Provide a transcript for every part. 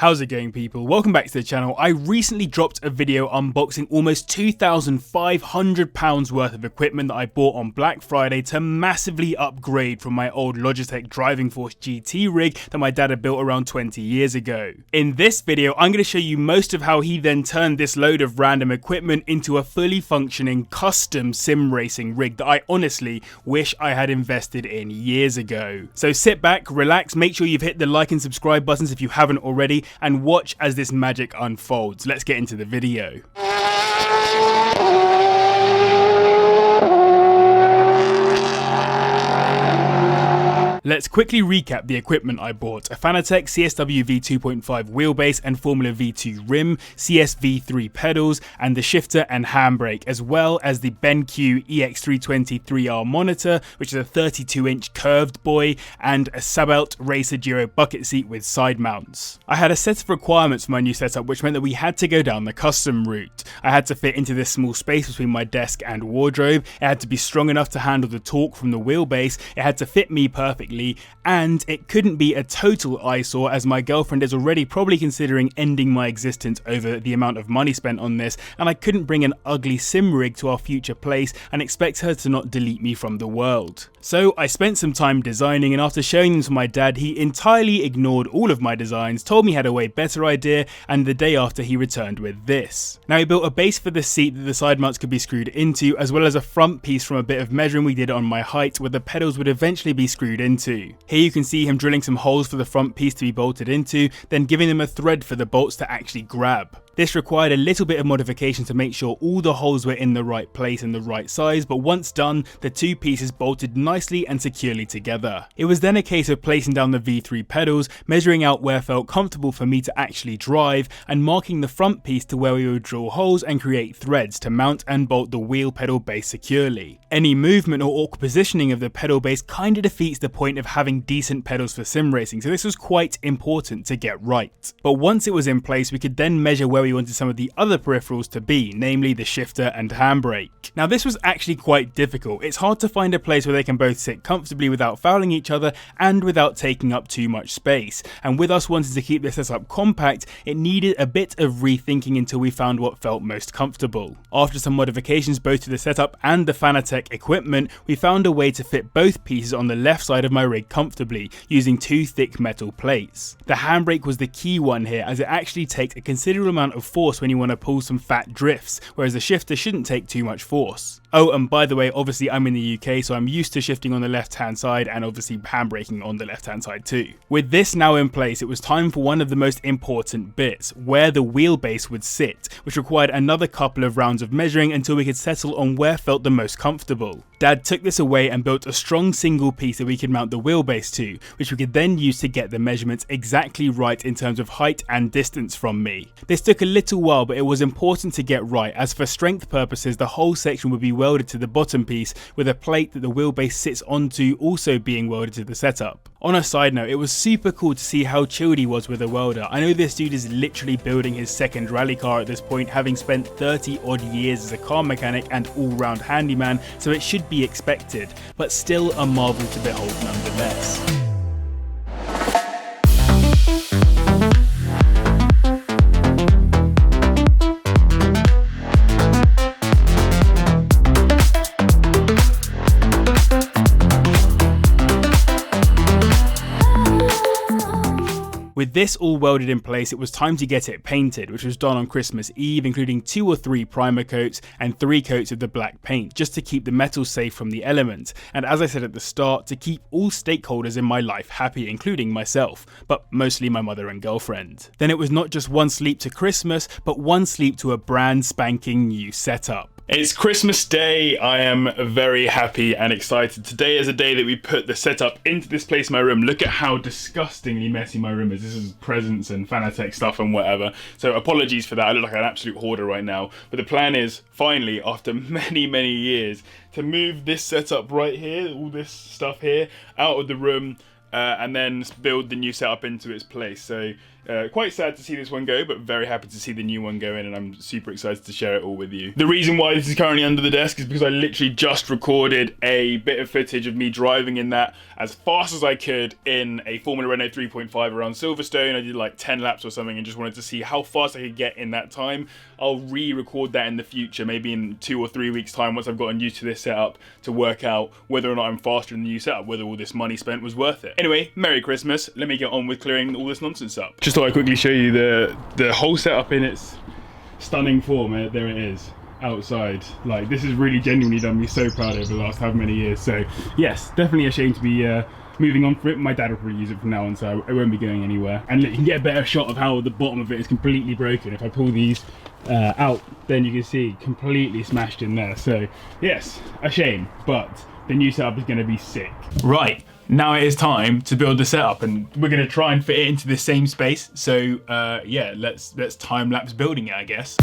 How's it going, people? Welcome back to the channel. I recently dropped a video unboxing almost £2,500 worth of equipment that I bought on Black Friday to massively upgrade from my old Logitech Driving Force GT rig that my dad had built around 20 years ago. In this video, I'm going to show you most of how he then turned this load of random equipment into a fully functioning custom sim racing rig that I honestly wish I had invested in years ago. So sit back, relax, make sure you've hit the like and subscribe buttons if you haven't already, and watch as this magic unfolds. Let's get into the video. Let's quickly recap the equipment I bought. A Fanatec CSW V2.5 wheelbase and Formula V2 rim, CSV3 pedals, and the shifter and handbrake, as well as the BenQ EX320 3R monitor, which is a 32-inch curved boy, and a Sabelt Racer Giro bucket seat with side mounts. I had a set of requirements for my new setup, which meant that we had to go down the custom route. I had to fit into this small space between my desk and wardrobe, it had to be strong enough to handle the torque from the wheelbase, it had to fit me perfectly, and it couldn't be a total eyesore, as my girlfriend is already probably considering ending my existence over the amount of money spent on this, and I couldn't bring an ugly sim rig to our future place and expect her to not delete me from the world. So I spent some time designing, and after showing them to my dad, he entirely ignored all of my designs, told me he had a way better idea, and the day after he returned with this. Now, he built a base for the seat that the side mounts could be screwed into, as well as a front piece from a bit of measuring we did on my height where the pedals would eventually be screwed into. Here you can see him drilling some holes for the front piece to be bolted into, then giving them a thread for the bolts to actually grab. This required a little bit of modification to make sure all the holes were in the right place and the right size, but once done, the two pieces bolted nicely and securely together. It was then a case of placing down the V3 pedals, measuring out where felt comfortable for me to actually drive, and marking the front piece to where we would drill holes and create threads to mount and bolt the wheel pedal base securely. Any movement or awkward positioning of the pedal base kinda defeats the point of having decent pedals for sim racing, so this was quite important to get right. But once it was in place, we could then measure where we wanted some of the other peripherals to be, namely the shifter and handbrake. Now, this was actually quite difficult. It's hard to find a place where they can both sit comfortably without fouling each other and without taking up too much space, and with us wanting to keep this setup compact, it needed a bit of rethinking until we found what felt most comfortable. After some modifications both to the setup and the Fanatec equipment, we found a way to fit both pieces on the left side of my rig comfortably, using two thick metal plates. The handbrake was the key one here, as it actually takes a considerable amount of force when you want to pull some fat drifts, whereas the shifter shouldn't take too much force. Oh, and by the way, obviously I'm in the UK, so I'm used to shifting on the left hand side and obviously handbraking on the left hand side too. With this now in place, it was time for one of the most important bits, where the wheelbase would sit, which required another couple of rounds of measuring until we could settle on where felt the most comfortable. Dad took this away and built a strong single piece that we could mount the wheelbase to, which we could then use to get the measurements exactly right in terms of height and distance from me. This took a little while, but it was important to get right, as for strength purposes the whole section would be welded to the bottom piece, with a plate that the wheelbase sits onto also being welded to the setup. On a side note, it was super cool to see how chilled he was with a welder. I know this dude is literally building his second rally car at this point, having spent 30 odd years as a car mechanic and all-round handyman, so it should be expected, but still a marvel to behold nonetheless. With this all welded in place, it was time to get it painted, which was done on Christmas Eve, including 2 or 3 primer coats and 3 coats of the black paint, just to keep the metal safe from the elements, and as I said at the start, to keep all stakeholders in my life happy, including myself, but mostly my mother and girlfriend. Then it was not just one sleep to Christmas, but one sleep to a brand spanking new setup. It's Christmas Day. I am very happy and excited. Today is a day that we put the setup into this place in my room. Look at how disgustingly messy my room is. This is presents and Fanatec stuff and whatever. So apologies for that. I look like an absolute hoarder right now. But the plan is, finally, after many years, to move this setup right here, all this stuff here, out of the room, and then build the new setup into its place. So Quite sad to see this one go, but very happy to see the new one go in, and I'm super excited to share it all with you. The reason why this is currently under the desk is because I literally just recorded a bit of footage of me driving in that as fast as I could in a Formula Renault 3.5 around Silverstone. I did like 10 laps or something and just wanted to see how fast I could get in that time. I'll re-record that in the future, maybe in 2 or 3 weeks time once I've gotten used to this setup, to work out whether or not I'm faster in the new setup, whether all this money spent was worth it. Anyway, Merry Christmas. Let me get on with clearing all this nonsense up. Just thought I'd quickly show you the whole setup in its stunning form. There it is outside. Like, this has really genuinely done me so proud over the last how many years. So yes, definitely a shame to be moving on from it. My dad will probably use it from now on, so I won't be going anywhere. And look, you can get a better shot of how the bottom of it is completely broken. If I pull these out, then you can see completely smashed in there. So yes, a shame, but the new setup is going to be sick. Right, now it is time to build the setup, and we're going to try and fit it into the same space. So yeah, let's time lapse building it, I guess.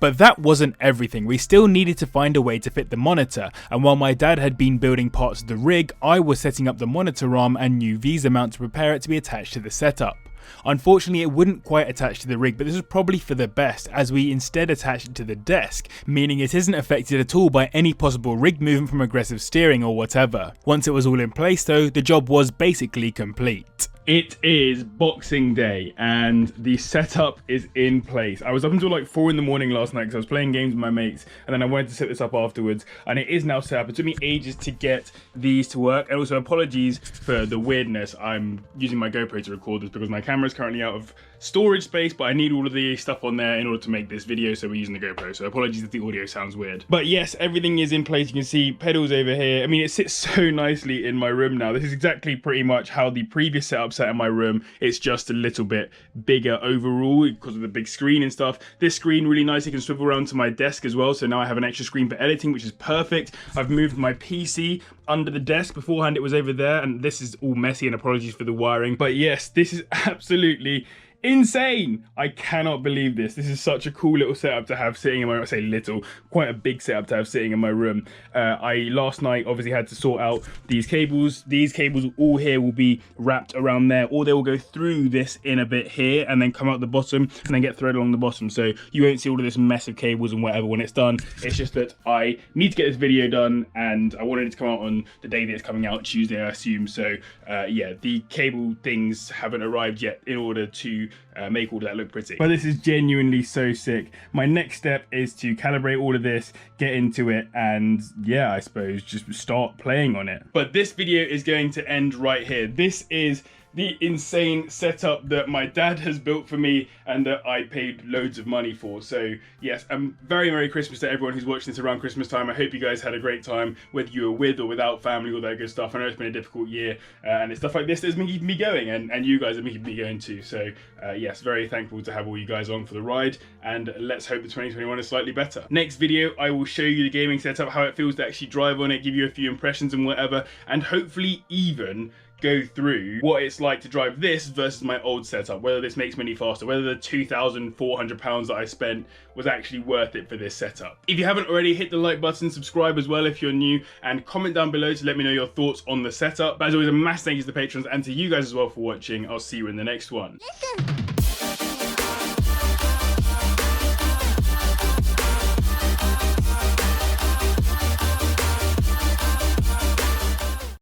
But that wasn't everything. We still needed to find a way to fit the monitor, and while my dad had been building parts of the rig, I was setting up the monitor arm and new Visa mount to prepare it to be attached to the setup. Unfortunately, it wouldn't quite attach to the rig, but this was probably for the best, as we instead attached it to the desk, meaning it isn't affected at all by any possible rig movement from aggressive steering or whatever. Once it was all in place though, the job was basically complete. It is Boxing Day and the setup is in place. I was up until like 4 in the morning last night because I was playing games with my mates, and then I wanted to set this up afterwards, and it is now set up. It took me ages to get these to work, and also apologies for the weirdness. I'm using my GoPro to record this because my camera is currently out of storage space, but I need all of the stuff on there in order to make this video, so we're using the GoPro, so apologies if the audio sounds weird. But yes, everything is in place. You can see pedals over here. I mean, it sits so nicely in my room now. This is exactly pretty much how the previous setup sat in my room. It's just a little bit bigger overall because of the big screen and stuff. This screen really nicely can swivel around to my desk as well, so now I have an extra screen for editing, which is perfect. I've moved my PC under the desk. Beforehand it was over there, and this is all messy, and apologies for the wiring. But yes, this is absolutely insane. I cannot believe this. This is such a cool little setup to have sitting in my, I say little, quite a big setup to have sitting in my room. I last night obviously had to sort out these cables. These cables all here will be wrapped around there, or they will go through this inner bit here and then come out the bottom and then get threaded along the bottom. So you won't see all of this mess of cables and whatever when it's done. It's just that I need to get this video done, and I wanted it to come out on the day that it's coming out, Tuesday, I assume. So yeah, the cable things haven't arrived yet in order to make all that look pretty. But this is genuinely so sick. My next step is to calibrate all of this, get into it, and yeah, I suppose just start playing on it. But this video is going to end right here. This is the insane setup that my dad has built for me and that I paid loads of money for. So yes, very Merry Christmas to everyone who's watching this around Christmas time. I hope you guys had a great time, whether you were with or without family, all that good stuff. I know it's been a difficult year, and it's stuff like this that's been keeping me going, and you guys are keeping me going too. So yes, very thankful to have all you guys on for the ride, and let's hope that 2021 is slightly better. Next video, I will show you the gaming setup, how it feels to actually drive on it, give you a few impressions and whatever, and hopefully even go through what it's like to drive this versus my old setup, whether this makes me any faster, whether the £2,400 that I spent was actually worth it for this setup. If you haven't already, hit the like button, subscribe as well if you're new, and comment down below to let me know your thoughts on the setup. But as always, a massive thank you to the patrons and to you guys as well for watching. I'll see you in the next one.